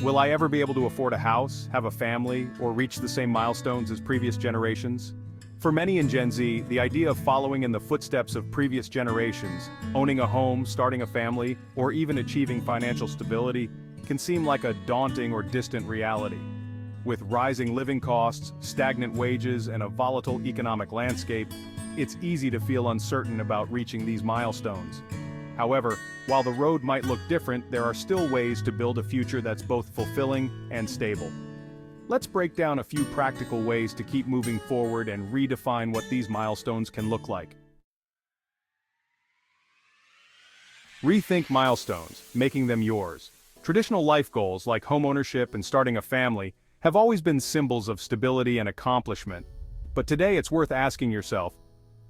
Will I ever be able to afford a house, have a family, or reach the same milestones as previous generations? For many in Gen Z, the idea of following in the footsteps of previous generations, owning a home, starting a family, or even achieving financial stability, can seem like a daunting or distant reality. With rising living costs, stagnant wages, and a volatile economic landscape, it's easy to feel uncertain about reaching these milestones. However, while the road might look different, there are still ways to build a future that's both fulfilling and stable. Let's break down a few practical ways to keep moving forward and redefine what these milestones can look like. Rethink milestones, making them yours. Traditional life goals like homeownership and starting a family have always been symbols of stability and accomplishment. But today it's worth asking yourself,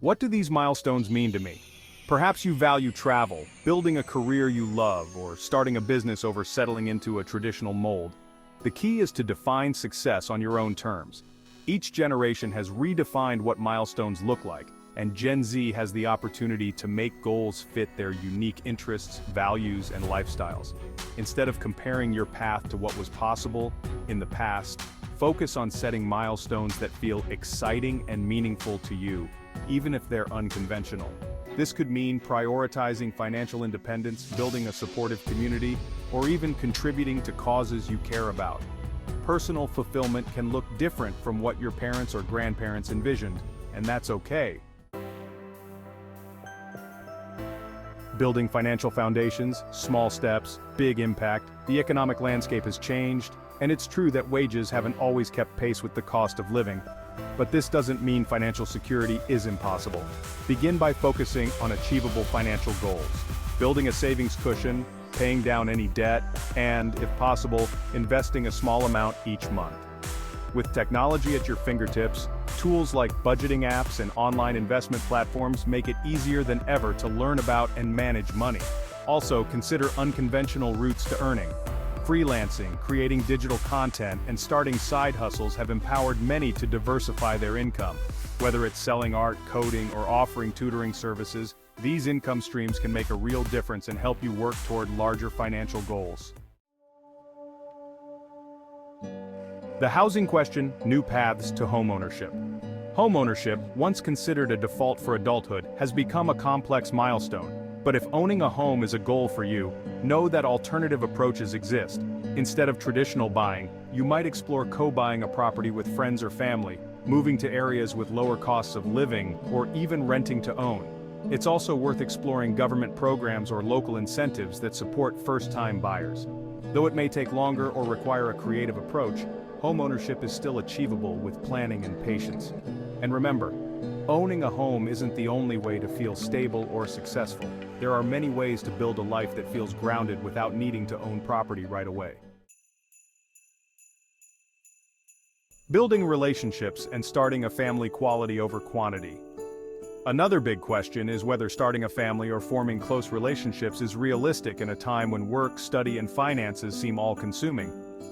what do these milestones mean to me? Perhaps you value travel, building a career you love, or starting a business over settling into a traditional mold. The key is to define success on your own terms. Each generation has redefined what milestones look like, and Gen Z has the opportunity to make goals fit their unique interests, values, and lifestyles. Instead of comparing your path to what was possible in the past, focus on setting milestones that feel exciting and meaningful to you, even if they're unconventional. This could mean prioritizing financial independence, building a supportive community, or even contributing to causes you care about. Personal fulfillment can look different from what your parents or grandparents envisioned, and that's okay. Building financial foundations, small steps, big impact. The economic landscape has changed, and it's true that wages haven't always kept pace with the cost of living. But this doesn't mean financial security is impossible. Begin by focusing on achievable financial goals. Building a savings cushion, paying down any debt, and, if possible, investing a small amount each month. With technology at your fingertips, tools like budgeting apps and online investment platforms make it easier than ever to learn about and manage money. Also, consider unconventional routes to earning. Freelancing, creating digital content, and starting side hustles have empowered many to diversify their income. Whether it's selling art, coding, or offering tutoring services, these income streams can make a real difference and help you work toward larger financial goals. The housing question: new paths to homeownership. Homeownership, once considered a default for adulthood, has become a complex milestone. But if owning a home is a goal for you, know that alternative approaches exist. Instead of traditional buying, you might explore co-buying a property with friends or family, moving to areas with lower costs of living, or even renting to own. It's also worth exploring government programs or local incentives that support first-time buyers. Though it may take longer or require a creative approach, homeownership is still achievable with planning and patience. And remember, owning a home isn't the only way to feel stable or successful. There are many ways to build a life that feels grounded without needing to own property right away. Building relationships and starting a family: quality over quantity. Another big question is whether starting a family or forming close relationships is realistic in a time when work, study, and finances seem all-consuming.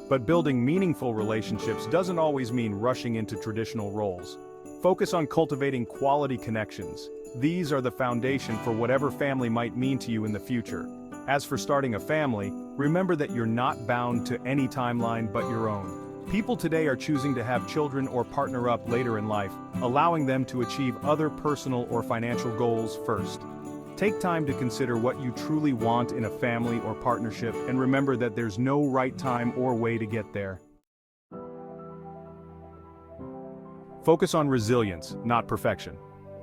But building meaningful relationships doesn't always mean rushing into traditional roles. Focus on cultivating quality connections. These are the foundation for whatever family might mean to you in the future. As for starting a family, remember that you're not bound to any timeline but your own. People today are choosing to have children or partner up later in life, allowing them to achieve other personal or financial goals first. Take time to consider what you truly want in a family or partnership, and remember that there's no right time or way to get there. Focus on resilience, not perfection.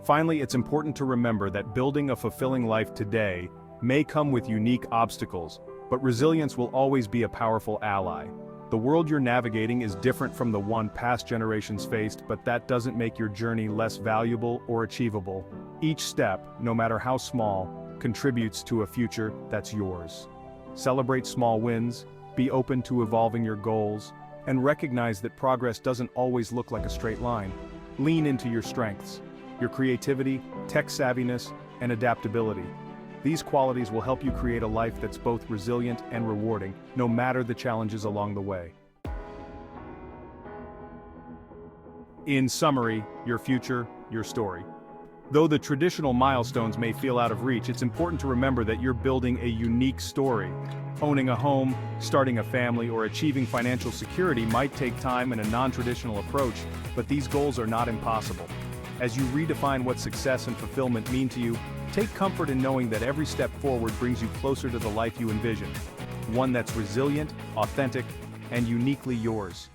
Finally, it's important to remember that building a fulfilling life today may come with unique obstacles, but resilience will always be a powerful ally. The world you're navigating is different from the one past generations faced, but that doesn't make your journey less valuable or achievable. Each step, no matter how small, contributes to a future that's yours. Celebrate small wins, be open to evolving your goals, and recognize that progress doesn't always look like a straight line. Lean into your strengths, your creativity, tech savviness, and adaptability. These qualities will help you create a life that's both resilient and rewarding, no matter the challenges along the way. In summary, your future, your story. Though the traditional milestones may feel out of reach, it's important to remember that you're building a unique story. Owning a home, starting a family, or achieving financial security might take time and a non-traditional approach, but these goals are not impossible. As you redefine what success and fulfillment mean to you, take comfort in knowing that every step forward brings you closer to the life you envision. One that's resilient, authentic, and uniquely yours.